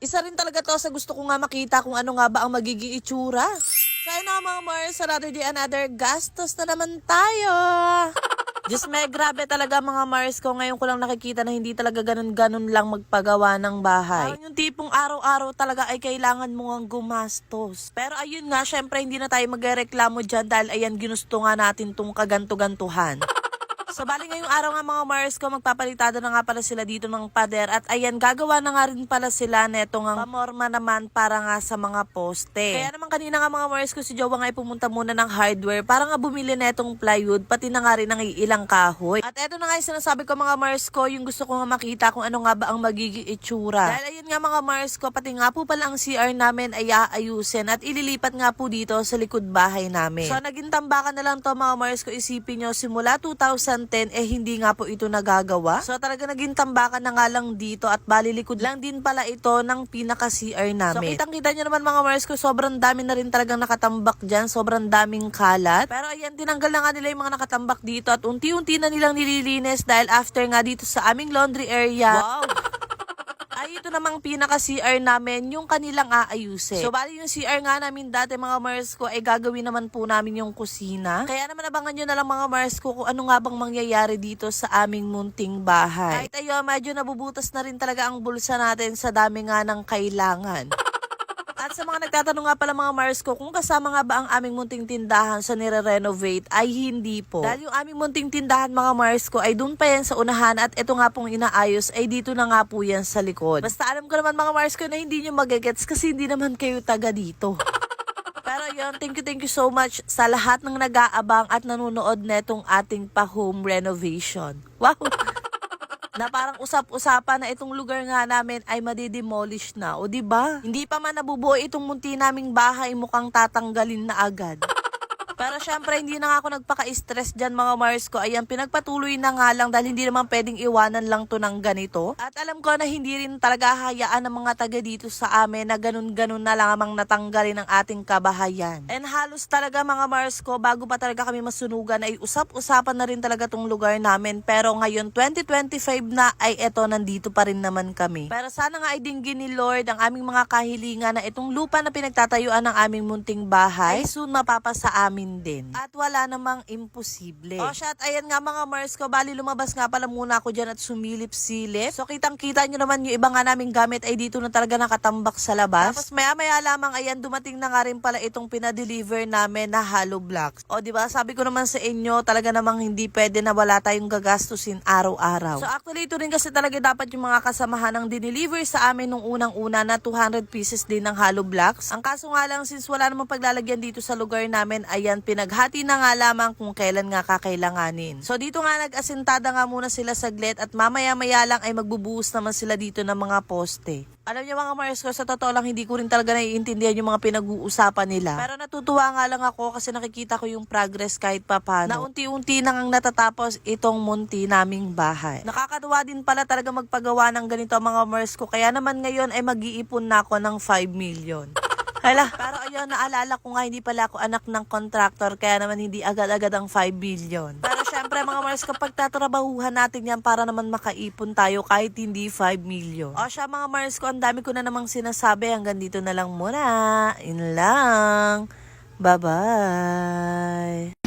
Isa rin talaga to sa gusto ko nga makita kung ano nga ba ang magiging itsura. So ayun na mga Mars, another day, another gastos na naman tayo. Diyos me, grabe talaga mga Mars ko. Ngayon ko lang nakikita na hindi talaga ganun-ganun lang magpagawa ng bahay. Parang yung tipong araw-araw talaga ay kailangan mo nga gumastos. Pero ayun nga, syempre hindi na tayo magreklamo dyan dahil ayan, ginusto nga natin tong kaganto-gantuhan. So bali ngayong araw nga mga Mars ko, magpapalitada na nga pala sila dito ng pader at ayan, gagawa na nga rin pala sila neto nga pamorma naman para nga sa mga poste. Kaya naman kanina nga mga Mars ko, si Jowa nga ay pumunta muna ng hardware para nga bumili netong plywood pati na nga rin ng ilang kahoy. At eto na nga yung sinasabi ko mga Mars ko, yung gusto ko nga makita kung ano nga ba ang magiging itsura. Dahil ayun nga mga Mars ko, pati nga po pala ang CR namin ay aayusin at ililipat nga po dito sa likod bahay namin. So naging tambakan na lang to mga Mars ko, isipin nyo, simula 2010 hindi nga po ito nagagawa. So talaga naging tambakan na nga lang dito at balilikod lang din pala ito ng pinaka-CR namin. So kitang-kita nyo naman mga Mars ko, sobrang dami na rin talagang nakatambak dyan, sobrang daming kalat. Pero ayan, tinanggal na nga nila yung mga nakatambak dito at unti-unti na nilang nililinis dahil after nga dito sa aming laundry area. Wow! Ay, ito namang pinaka-CR namin, yung kanilang aayusin. So, bali yung CR nga namin dati mga Mars ko, ay gagawin naman po namin yung kusina. Kaya naman abangan nyo na lang mga Mars ko kung ano nga bang mangyayari dito sa aming munting bahay. Kahit ayun, medyo nabubutas na rin talaga ang bulsa natin sa dami nga ng kailangan. At sa mga nagtatanong nga pala mga Mars ko, kung kasama nga ba ang aming munting tindahan sa nire-renovate, ay hindi po. Dahil yung aming munting tindahan mga Mars ko ay doon pa yan sa unahan at ito nga pong inaayos ay dito na nga po yan sa likod. Basta alam ko naman mga Mars ko na hindi nyo magagets kasi hindi naman kayo taga dito. Pero yun, thank you so much sa lahat ng nag-aabang at nanonood netong ating pa-home renovation. Wow! Na parang usap-usapan na itong lugar nga namin ay madidemolish na. O diba? Hindi pa man nabubuo itong munti naming bahay, mukhang tatanggalin na agad. Pero syempre, hindi na nga ako nagpaka-stress dyan mga Mars ko. Ayan, pinagpatuloy na nga lang dahil hindi naman pwedeng iwanan lang to ng ganito. At alam ko na hindi rin talaga hayaan ng mga taga dito sa amin na ganun-ganun na lamang natanggalin ang ating kabahayan. And halos talaga mga Mars ko, bago pa talaga kami masunugan ay usap-usapan na rin talaga tong lugar namin. Pero ngayon, 2025 na ay eto, nandito pa rin naman kami. Pero sana nga ay dinggin ni Lord ang aming mga kahilingan na itong lupa na pinagtatayuan ng aming munting bahay ay soon mapapasa amin din. At wala namang imposible. O shot, ayan nga mga Mars ko, bali lumabas nga pala muna ako dyan at sumilip-silip. So kitang-kita nyo naman yung iba nga naming gamit ay dito na talaga nakatambak sa labas. Tapos maya-maya lamang ayan, dumating na nga rin pala itong pinadeliver namin na hollow blocks. O diba, sabi ko naman sa inyo, talaga namang hindi pwede na wala tayong gagastusin araw-araw. So actually ito rin kasi talaga dapat yung mga kasamahan ng dineliver sa amin nung unang-una na 200 pieces din ng hollow blocks. Ang kaso nga lang, since wala namang paglalagyan dito sa lugar namin, ayan, pinaghati na nga lamang kung kailan nga kakailanganin. So dito nga nag-asintada nga muna sila saglit at mamaya-maya lang ay magbubuhos naman sila dito ng mga poste. Alam niyo mga Mars ko, sa totoo lang hindi ko rin talaga naiintindihan yung mga pinag-uusapan nila. Pero natutuwa nga lang ako kasi nakikita ko yung progress kahit papano. Na unti-unti nang natatapos itong munti naming bahay. Nakakatuwa din pala talaga magpagawa ng ganito mga Mars ko. Kaya naman ngayon ay mag-iipon na ako ng 5 million. Hala, pero ayun, naalala ko nga hindi pala ako anak ng contractor kaya naman hindi agad-agad ang 5 billion. Pero syempre mga Mars, kapag tatrabahuhan natin yan para naman makaipon tayo kahit hindi 5 million. O siya mga Mars ko, ang dami ko na namang sinasabi, hanggang dito na lang muna. Yun lang. Bye-bye.